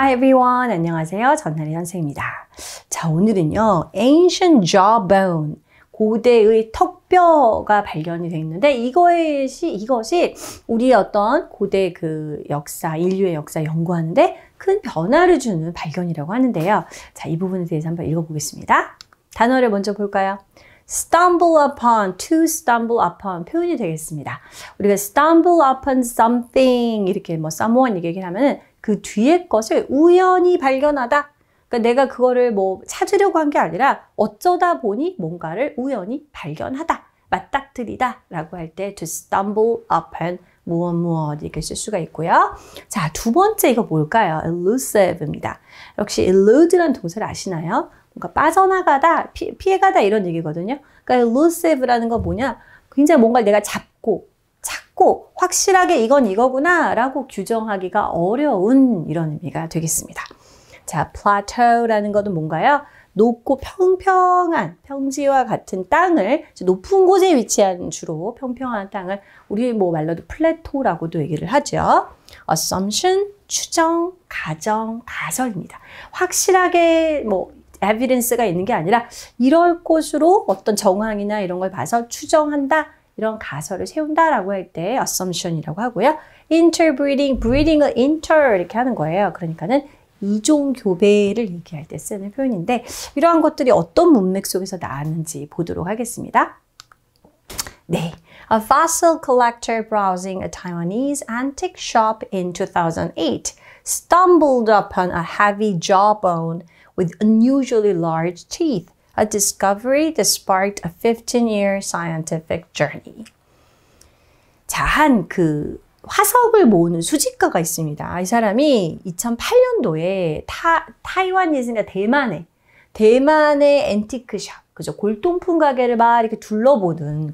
Hi everyone. 안녕하세요. 전나리 선생입니다. 자, 오늘은요. Ancient jawbone. 고대의 턱뼈가 발견이 되어 있는데 이것이 우리의 어떤 고대 그 역사, 인류의 역사 연구하는데 큰 변화를 주는 발견이라고 하는데요. 자, 이 부분에 대해서 한번 읽어보겠습니다. 단어를 먼저 볼까요? stumble upon, to stumble upon 표현이 되겠습니다. 우리가 stumble upon something 이렇게 뭐 someone 얘기를 하면은 그 뒤에 것을 우연히 발견하다. 그러니까 내가 그거를 뭐 찾으려고 한 게 아니라 어쩌다 보니 뭔가를 우연히 발견하다, 맞닥뜨리다 라고 할 때 to stumble upon 무엇 이렇게 쓸 수가 있고요. 자, 두 번째 이거 뭘까요? elusive입니다. 역시 elude라는 동사를 아시나요? 뭔가 빠져나가다, 피해가다 이런 얘기거든요. 그러니까 elusive라는 건 뭐냐? 굉장히 뭔가 내가 찾고 확실하게 이건 이거구나 라고 규정하기가 어려운 이런 의미가 되겠습니다. 자, plateau라는 것은 뭔가요? 높고 평평한 평지와 같은 땅을 높은 곳에 위치한 주로 평평한 땅을 우리 뭐 말로도 플래토라고도 얘기를 하죠. assumption, 추정, 가정, 가설입니다. 확실하게 뭐 evidence가 있는 게 아니라 이럴 것으로 어떤 정황이나 이런 걸 봐서 추정한다. 이런 가설을 세운다라고 할 때 assumption이라고 하고요. interbreeding, breeding을 inter 이렇게 하는 거예요. 그러니까는 이종 교배를 얘기할 때 쓰는 표현인데 이러한 것들이 어떤 문맥 속에서 나왔는지 보도록 하겠습니다. 네, a fossil collector browsing a Taiwanese antique shop in 2008 stumbled upon a heavy jawbone with unusually large teeth. A discovery that sparked a 15-year scientific journey. 자, 한 그 화석을 모으는 수집가가 있습니다. 이 사람이 2008년도에 타이완이니까 대만의 앤티크샵, 그죠? 골동품 가게를 막 이렇게 둘러보던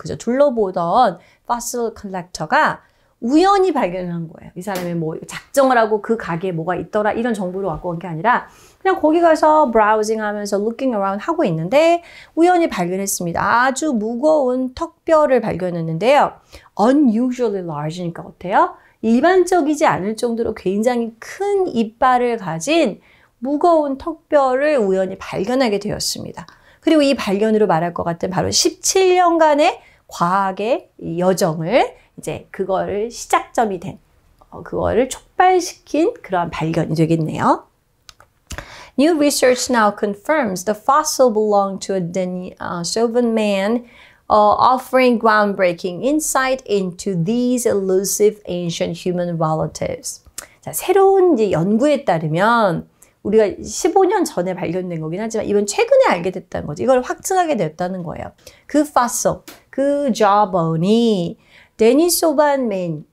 퍼슬 컬렉터가 우연히 발견한 거예요. 이 사람이 뭐 작정을 하고 그 가게에 뭐가 있더라 이런 정보를 갖고 온 게 아니라 그냥 거기 가서 브라우징 하면서 looking around 하고 있는데 우연히 발견했습니다. 아주 무거운 턱뼈를 발견했는데요. unusually large니까 어때요? 일반적이지 않을 정도로 굉장히 큰 이빨을 가진 무거운 턱뼈를 우연히 발견하게 되었습니다. 그리고 이 발견으로 말할 것 같은 바로 17년간의 과학의 여정을 이제 그거를 시작점이 된, 그거를 촉발시킨 그러한 발견이 되겠네요. New research now confirms the fossil belonged to a Denisovan man, offering groundbreaking insight into these elusive ancient human relatives. 자, 새로운 이제 연구에 따르면 우리가 15년 전에 발견된 거긴 하지만 이번 최근에 알게 됐다는 거죠. 이걸 확증하게 됐다는 거예요. 그 fossil, 그 jawbone이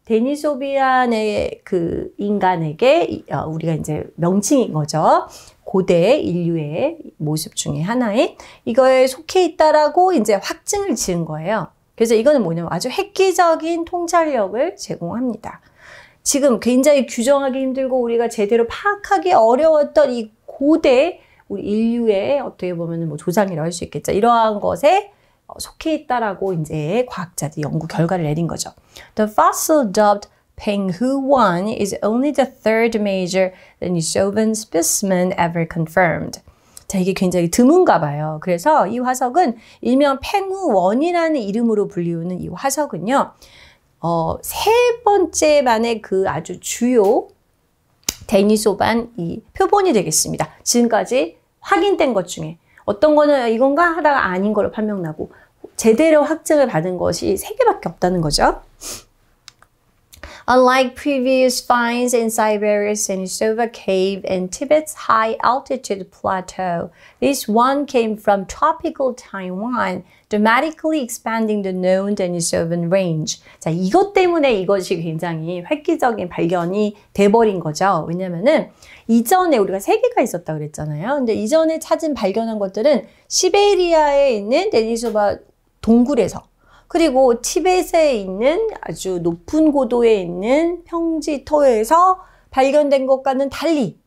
데니소비안의 그 인간에게 우리가 이제 명칭인 거죠. 고대 인류의 모습 중에 하나인 이거에 속해 있다라고 이제 확증을 지은 거예요. 그래서 이거는 뭐냐면 아주 획기적인 통찰력을 제공합니다. 지금 굉장히 규정하기 힘들고 우리가 제대로 파악하기 어려웠던 이 고대 우리 인류의 어떻게 보면 뭐 조상이라고 할 수 있겠죠. 이러한 것에 속해 있다라고 이제 과학자들이 연구 결과를 내린 거죠. The fossil dubbed Penghu 1 is only the third major Denisovan specimen ever confirmed. 자, 이게 굉장히 드문가 봐요. 그래서 이 화석은 일명 팽후 1이라는 이름으로 불리우는 이 화석은요. 세 번째만의 그 아주 주요 데니소반 이 표본이 되겠습니다. 지금까지 확인된 것 중에 어떤 거는 이건가 하다가 아닌 걸로 판명나고 제대로 확증을 받은 것이 3개밖에 없다는 거죠. Unlike previous finds in Siberia's Denisova cave and Tibet's high altitude plateau, this one came from tropical Taiwan, dramatically expanding the known Denisovan range. 자, 이것 때문에 이것이 굉장히 획기적인 발견이 돼버린 거죠. 왜냐면은 이전에 우리가 3개가 있었다고 그랬잖아요. 근데 이전에 발견한 것들은 시베리아에 있는 데니소바 동굴에서 그리고 티벳에 있는 아주 높은 고도에 있는 평지터에서 발견된 것과는 달리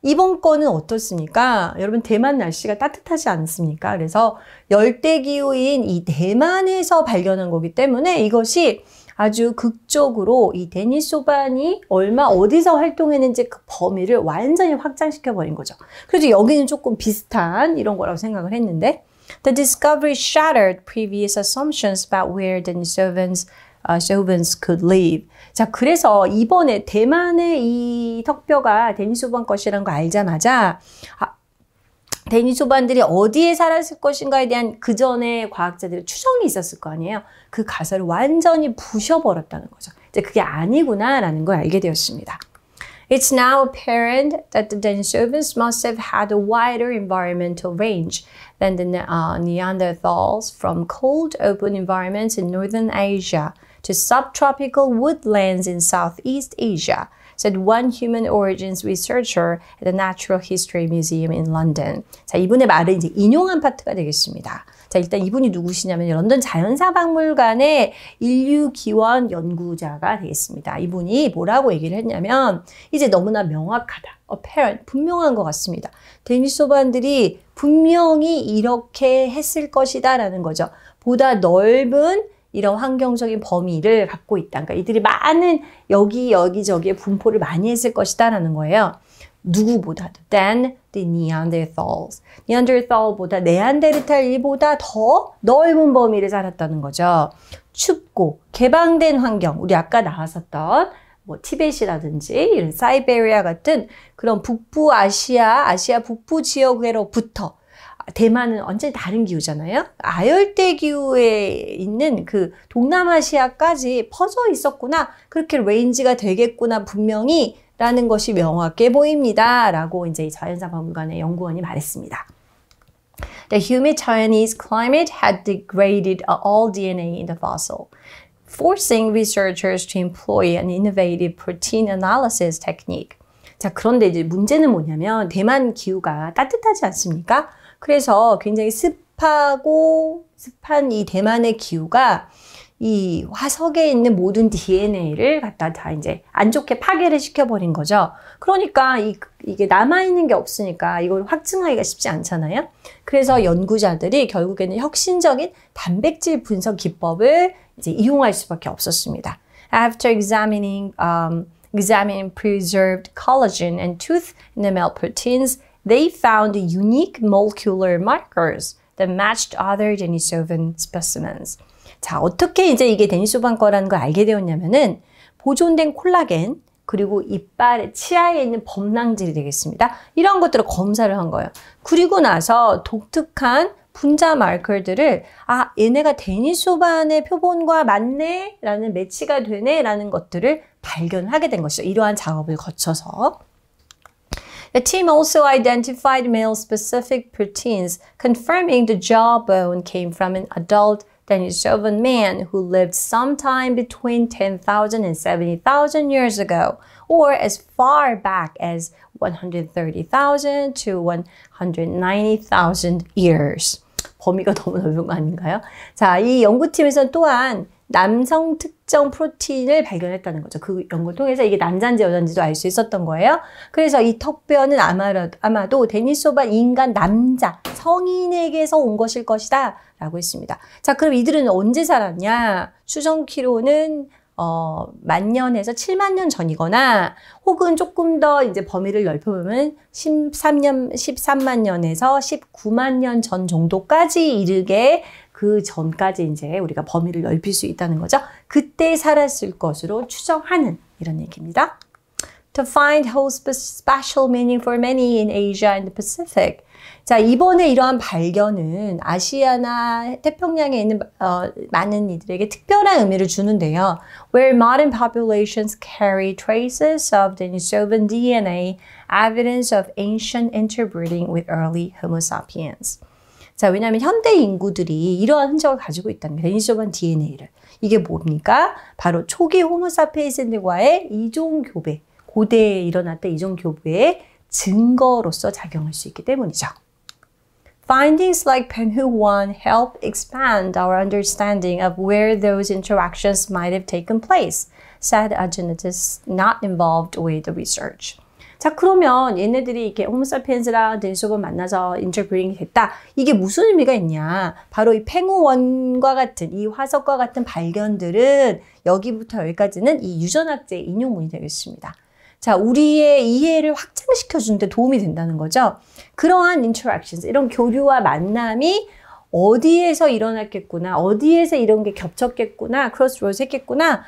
이번 거는 어떻습니까? 여러분 대만 날씨가 따뜻하지 않습니까? 그래서 열대기후인 이 대만에서 발견한 거기 때문에 이것이 아주 극적으로 이 데니소반이 어디서 활동했는지 그 범위를 완전히 확장시켜버린 거죠. 그래서 여기는 조금 비슷한 이런 거라고 생각을 했는데 The discovery shattered previous assumptions about where Denisovans could live. 자, 그래서 이번에 대만의 이 턱뼈가 데니소반 것이라는 거 알자마자 데니소반들이 어디에 살았을 것인가에 대한 그 전에 과학자들의 추정이 있었을 거 아니에요. 그 가설을 완전히 부셔버렸다는 거죠. 이제 그게 아니구나라는 걸 알게 되었습니다. It's now apparent that the Denisovans must have had a wider environmental range than the Neanderthals, from cold, open environments in northern Asia to subtropical woodlands in Southeast Asia, said one human origins researcher at the Natural History Museum in London. 자, 이분의 말은 이제 인용한 파트가 되겠습니다. 자, 일단 이분이 누구시냐면 런던 자연사박물관의 인류기원 연구자가 되겠습니다. 이분이 뭐라고 얘기를 했냐면 이제 너무나 명확하다. apparent, 분명한 것 같습니다. 데니소반들이 분명히 이렇게 했을 것이다 라는 거죠. 보다 넓은 이런 환경적인 범위를 갖고 있다. 그러니까 이들이 많은 여기저기에 분포를 많이 했을 것이다 라는 거예요. 누구보다도 than the Neanderthals. 니안데르탈보다 네안데르탈보다 더 넓은 범위를 살았다는 거죠. 춥고 개방된 환경, 우리 아까 나왔었던 뭐 티벳이라든지 이런 사이베리아 같은 그런 북부 아시아 북부 지역으로부터 대만은 완전히 다른 기후잖아요. 아열대 기후에 있는 그 동남아시아까지 퍼져 있었구나. 그렇게 레인지가 되겠구나 분명히 라는 것이 명확해 보입니다. 라고 이제 자연사박물관의 연구원이 말했습니다. The humid Chinese climate had degraded all DNA in the fossil, forcing researchers to employ an innovative protein analysis technique. 자, 그런데 이제 문제는 뭐냐면 대만 기후가 따뜻하지 않습니까? 그래서 굉장히 습한 이 대만의 기후가 이 화석에 있는 모든 DNA를 갖다 다 이제 안 좋게 파괴를 시켜버린 거죠. 그러니까 이게 남아있는 게 없으니까 이걸 확증하기가 쉽지 않잖아요. 그래서 연구자들이 결국에는 혁신적인 단백질 분석 기법을 이제 이용할 수밖에 없었습니다. After examining preserved collagen and tooth enamel proteins, they found unique molecular markers that matched other Denisovan specimens. 자, 어떻게 이제 이게 데니소반 거라는 걸 알게 되었냐면은 보존된 콜라겐 그리고 이빨, 치아에 있는 범랑질이 되겠습니다. 이런 것들을 검사를 한 거예요. 그리고 나서 독특한 분자 마커들을 얘네가 데니소반의 표본과 맞네? 라는 매치가 되네? 라는 것들을 발견하게 된 것이죠. 이러한 작업을 거쳐서. The team also identified male-specific proteins, confirming the jawbone came from an adult Denisovan man who lived sometime between 10,000 and 70,000 years ago, or as far back as 130,000 to 190,000 years. 범위가 너무 넓은 거 아닌가요? 자, 이 연구팀에서는 또한 남성 특정 프로틴을 발견했다는 거죠. 그 연구를 통해서 이게 남자인지 여자인지도 알 수 있었던 거예요. 그래서 이 턱뼈는 아마도 데니소반 인간 남자, 성인에게서 온 것일 것이다 라고 했습니다. 자, 그럼 이들은 언제 살았냐? 추정키로는 10,000년에서 70,000년 전이거나 혹은 조금 더 이제 범위를 넓혀보면 13만 년에서 19만 년 전 정도까지 이르게 그 전까지 이제 우리가 범위를 넓힐 수 있다는 거죠. 그때 살았을 것으로 추정하는 이런 얘기입니다. To find holds special meaning for many in Asia and the Pacific. 자, 이번에 이러한 발견은 아시아나 태평양에 있는 많은 이들에게 특별한 의미를 주는데요. Where modern populations carry traces of Denisovan DNA, evidence of ancient interbreeding with early Homo sapiens. 자, 왜냐하면 현대 인구들이 이러한 흔적을 가지고 있다는 거예요. 데니소반 DNA를. 이게 뭡니까? 바로 초기 호모사피엔스들과의 이종교배, 고대에 일어났던 이종교배의 증거로서 작용할 수 있기 때문이죠. Findings like Penhu 1 help expand our understanding of where those interactions might have taken place, said a geneticist not involved with the research. 자, 그러면 얘네들이 이렇게 호모사피엔스랑 데니소바를 만나서 인터브리딩이 됐다. 이게 무슨 의미가 있냐? 바로 이 팽우원과 같은 이 화석과 같은 발견들은 여기부터 여기까지는 이 유전학제의 인용문이 되겠습니다. 자, 우리의 이해를 확장시켜 주는 데 도움이 된다는 거죠. 그러한 interactions, 이런 교류와 만남이 어디에서 일어났겠구나, 어디에서 이런 게 겹쳤겠구나, 크로스로드 했겠구나,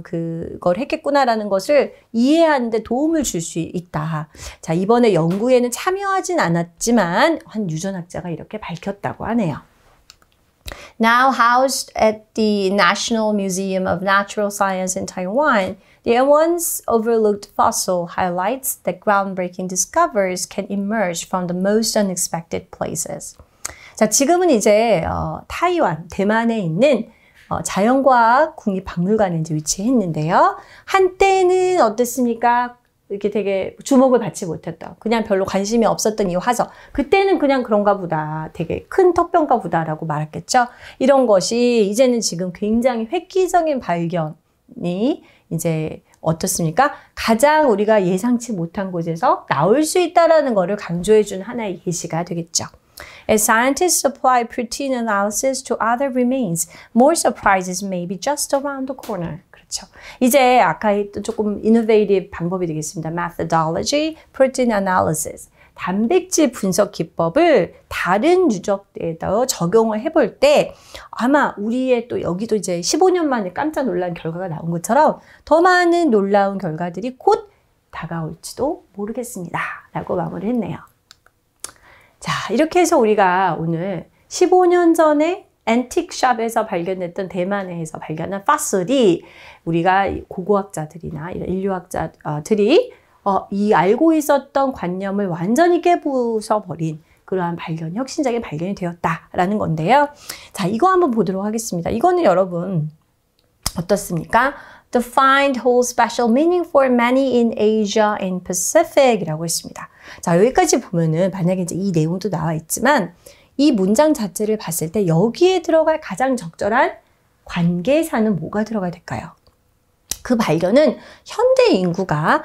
그걸 했겠구나라는 것을 이해하는 데 도움을 줄 수 있다. 자, 이번에 연구에는 참여하진 않았지만 한 유전학자가 이렇게 밝혔다고 하네요. Now housed at the National Museum of Natural Science in Taiwan, the once overlooked fossil highlights that groundbreaking discoveries can emerge from the most unexpected places. 자, 지금은 이제 타이완, 대만에 있는 자연과학 국립박물관에 이제 위치했는데요. 한때는 어땠습니까? 이렇게 되게 주목을 받지 못했다. 그냥 별로 관심이 없었던 이 화석. 그때는 그냥 그런가 보다. 되게 큰 턱뼈인가 보다라고 말했겠죠. 이런 것이 이제는 지금 굉장히 획기적인 발견이 이제 어떻습니까? 가장 우리가 예상치 못한 곳에서 나올 수 있다라는 것을 강조해준 하나의 예시가 되겠죠. As scientists apply protein analysis to other remains, more surprises may be just around the corner. 그렇죠. 이제 아까 했던 조금 innovative 방법이 되겠습니다. Methodology, protein analysis. 단백질 분석 기법을 다른 유적에다 적용을 해볼 때 아마 우리의 또 여기도 이제 15년 만에 깜짝 놀란 결과가 나온 것처럼 더 많은 놀라운 결과들이 곧 다가올지도 모르겠습니다. 라고 마무리했네요. 자, 이렇게 해서 우리가 오늘 15년 전에 앤틱샵에서 발견됐던 대만에서 발견한 파슬이 우리가 고고학자들이나 이런 인류학자들이 이 알고 있었던 관념을 완전히 깨부숴버린 그러한 발견, 혁신적인 발견이 되었다라는 건데요. 자, 이거 한번 보도록 하겠습니다. 이거는 여러분 어떻습니까? The find holds special meaning for many in Asia and Pacific 이라고 했습니다. 자, 여기까지 보면은 만약에 이제 이 내용도 나와 있지만 이 문장 자체를 봤을 때 여기에 들어갈 가장 적절한 관계사는 뭐가 들어가야 될까요? 그 발견은 현대 인구가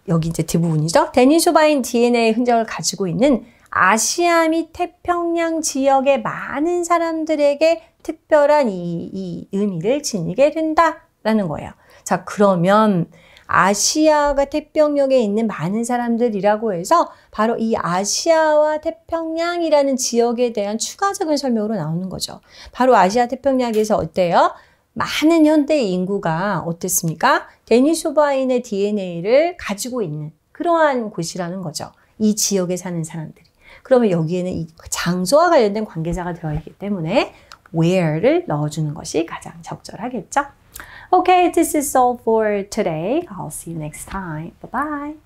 여기 이제 뒷부분이죠. 데니소바인 DNA의 흔적을 가지고 있는 아시아 및 태평양 지역의 많은 사람들에게 특별한 이 의미를 지니게 된다라는 거예요. 자, 그러면 아시아가 태평양에 있는 많은 사람들이라고 해서 바로 이 아시아와 태평양이라는 지역에 대한 추가적인 설명으로 나오는 거죠. 바로 아시아 태평양에서 어때요? 많은 현대 인구가 어땠습니까? 데니소바인의 DNA를 가지고 있는 그러한 곳이라는 거죠. 이 지역에 사는 사람들이. 그러면 여기에는 이 장소와 관련된 관계자가 들어있기 때문에 where를 넣어주는 것이 가장 적절하겠죠. Okay, this is all for today. I'll see you next time. Bye-bye.